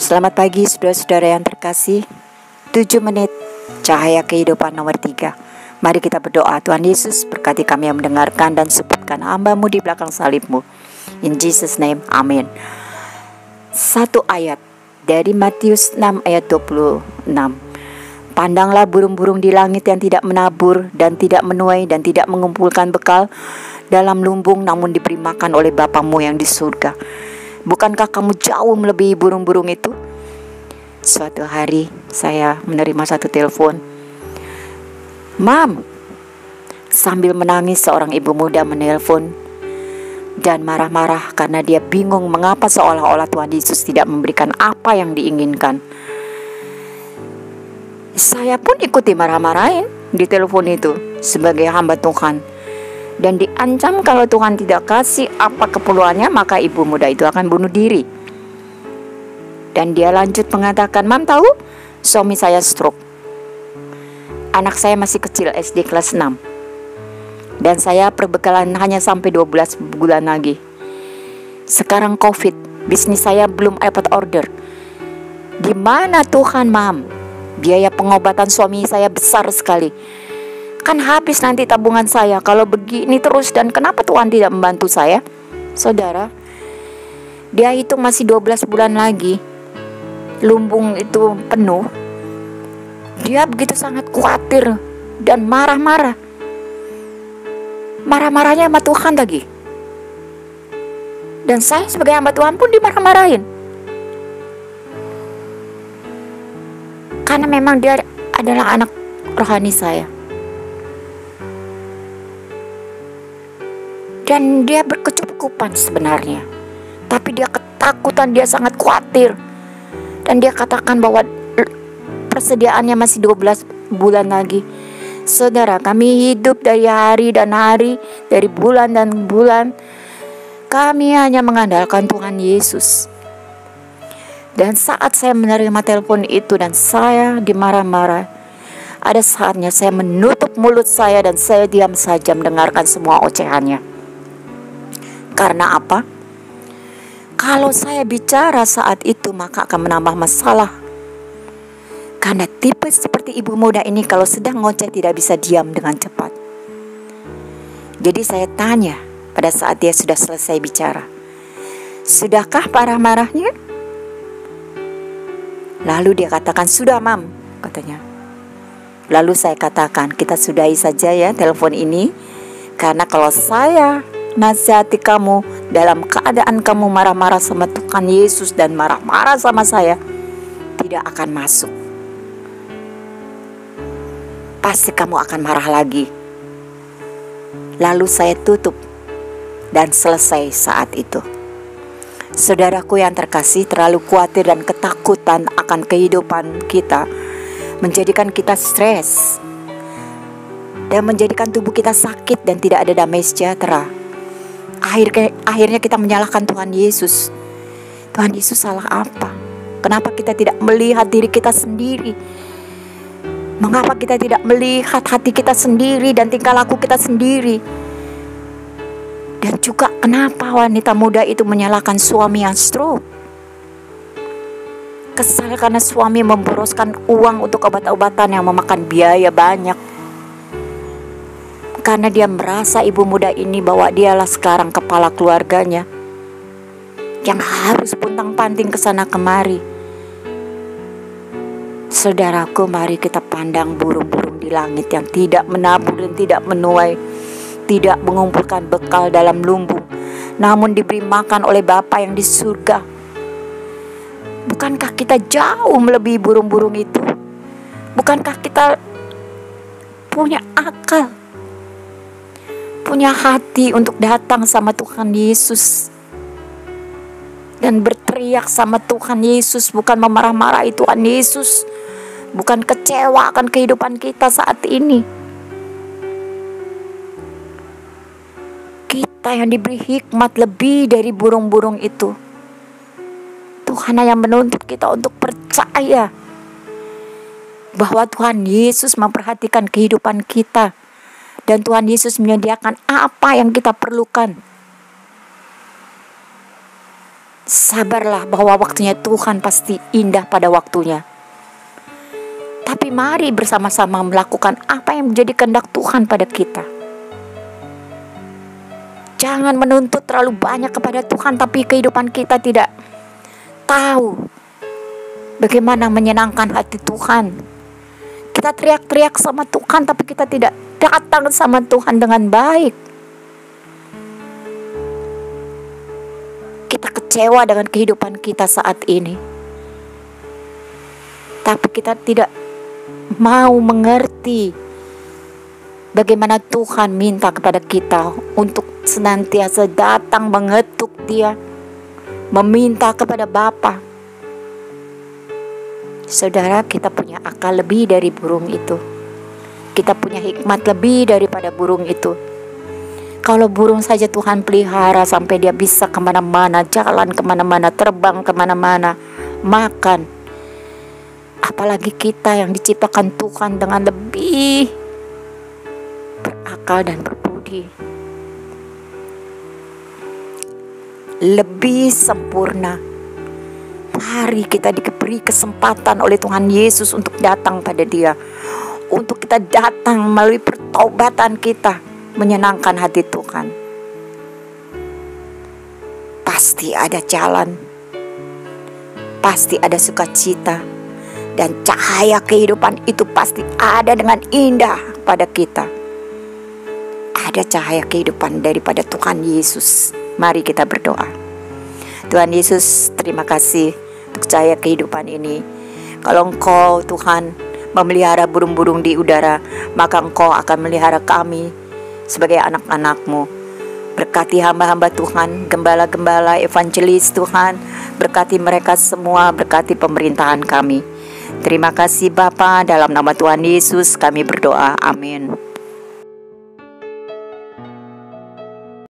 Selamat pagi saudara-saudara yang terkasih. 7 menit cahaya kehidupan nomor 3. Mari kita berdoa. Tuhan Yesus, berkati kami yang mendengarkan dan sebutkan hamba-Mu di belakang salib-Mu. In Jesus name, amin. Satu ayat dari Matius 6 ayat 26. Pandanglah burung-burung di langit yang tidak menabur dan tidak menuai dan tidak mengumpulkan bekal dalam lumbung, namun diberi makan oleh Bapa-Mu yang di surga. Bukankah kamu jauh melebihi burung-burung itu? Suatu hari saya menerima satu telepon. Mam, sambil menangis seorang ibu muda menelpon dan marah-marah karena dia bingung mengapa seolah-olah Tuhan Yesus tidak memberikan apa yang diinginkan. Saya pun ikuti marah-marahin di telepon itu sebagai hamba Tuhan. Dan diancam kalau Tuhan tidak kasih apa keperluannya, maka ibu muda itu akan bunuh diri. Dan dia lanjut mengatakan, Mam tahu, suami saya stroke. Anak saya masih kecil, SD kelas 6. Dan saya perbekalan hanya sampai 12 bulan lagi. Sekarang COVID, bisnis saya belum dapat order. Di mana Tuhan, Mam? Biaya pengobatan suami saya besar sekali. Kan habis nanti tabungan saya kalau begini terus, dan kenapa Tuhan tidak membantu saya? Saudara, dia itu masih 12 bulan lagi. Lumbung itu penuh. Dia begitu sangat khawatir dan marah-marah. Marah-marahnya sama Tuhan lagi. Dan saya sebagai hamba Tuhan pun dimarah-marahin. Karena memang dia adalah anak rohani saya. Dan dia berkecukupan sebenarnya. Tapi dia ketakutan, dia sangat khawatir. Dan dia katakan bahwa persediaannya masih 12 bulan lagi. Saudara, kami hidup dari hari dan hari, dari bulan dan bulan. Kami hanya mengandalkan Tuhan Yesus. Dan saat saya menerima telepon itu dan saya dimarah-marah, ada saatnya saya menutup mulut saya dan saya diam saja mendengarkan semua ocehannya. Karena apa? Kalau saya bicara saat itu maka akan menambah masalah. Karena tipe seperti ibu muda ini kalau sedang ngoceh tidak bisa diam dengan cepat. Jadi saya tanya pada saat dia sudah selesai bicara, sudahkah marah-marahnya? Lalu dia katakan, sudah Mam, katanya. Lalu saya katakan, kita sudahi saja ya telepon ini. Karena kalau saya nasihati kamu dalam keadaan kamu marah-marah sama Tuhan Yesus dan marah-marah sama saya, tidak akan masuk. Pasti kamu akan marah lagi. Lalu saya tutup dan selesai saat itu. Saudaraku yang terkasih, terlalu khawatir dan ketakutan akan kehidupan kita menjadikan kita stres dan menjadikan tubuh kita sakit dan tidak ada damai sejahtera. Akhirnya kita menyalahkan Tuhan Yesus. Tuhan Yesus salah apa? Kenapa kita tidak melihat diri kita sendiri? Mengapa kita tidak melihat hati kita sendiri dan tingkah laku kita sendiri? Dan juga kenapa wanita muda itu menyalahkan suami yang stroke? Kesal karena suami memboroskan uang untuk obat-obatan yang memakan biaya banyak. Karena dia merasa ibu muda ini bahwa dialah sekarang kepala keluarganya yang harus puntang-panting ke sana kemari. Saudaraku, mari kita pandang burung-burung di langit yang tidak menabur dan tidak menuai, tidak mengumpulkan bekal dalam lumbung, namun diberi makan oleh Bapa yang di surga. Bukankah kita jauh melebihi burung-burung itu? Bukankah kita punya akal, punya hati untuk datang sama Tuhan Yesus dan berteriak sama Tuhan Yesus, bukan memarah-marahi Tuhan Yesus, bukan kecewa akan kehidupan kita saat ini. Kita yang diberi hikmat lebih dari burung-burung itu. Tuhan yang menuntut kita untuk percaya bahwa Tuhan Yesus memperhatikan kehidupan kita. Dan Tuhan Yesus menyediakan apa yang kita perlukan. Sabarlah bahwa waktunya Tuhan pasti indah pada waktunya. Tapi mari bersama-sama melakukan apa yang menjadi kehendak Tuhan pada kita. Jangan menuntut terlalu banyak kepada Tuhan, tapi kehidupan kita tidak tahu bagaimana menyenangkan hati Tuhan. Kita teriak-teriak sama Tuhan, tapi kita tidak datang sama Tuhan dengan baik. Kita kecewa dengan kehidupan kita saat ini, tapi kita tidak mau mengerti bagaimana Tuhan minta kepada kita untuk senantiasa datang mengetuk Dia, meminta kepada Bapa. Saudara, kita punya akal lebih dari burung itu. Kita punya hikmat lebih daripada burung itu. Kalau burung saja Tuhan pelihara sampai dia bisa kemana-mana, jalan kemana-mana, terbang kemana-mana, makan. Apalagi kita yang diciptakan Tuhan dengan lebih berakal dan berbudi, lebih sempurna. Mari kita diberi kesempatan oleh Tuhan Yesus untuk datang pada Dia, untuk kita datang melalui pertobatan kita, menyenangkan hati Tuhan. Pasti ada jalan, pasti ada sukacita, dan cahaya kehidupan itu pasti ada dengan indah pada kita. Ada cahaya kehidupan daripada Tuhan Yesus. Mari kita berdoa. Tuhan Yesus, terima kasih untuk cahaya kehidupan ini. Kalau Engkau Tuhan memelihara burung-burung di udara, maka Engkau akan melihara kami sebagai anak-anak-Mu. Berkati hamba-hamba Tuhan, gembala-gembala, evangelis Tuhan, berkati mereka semua, berkati pemerintahan kami. Terima kasih Bapa, dalam nama Tuhan Yesus kami berdoa, amin.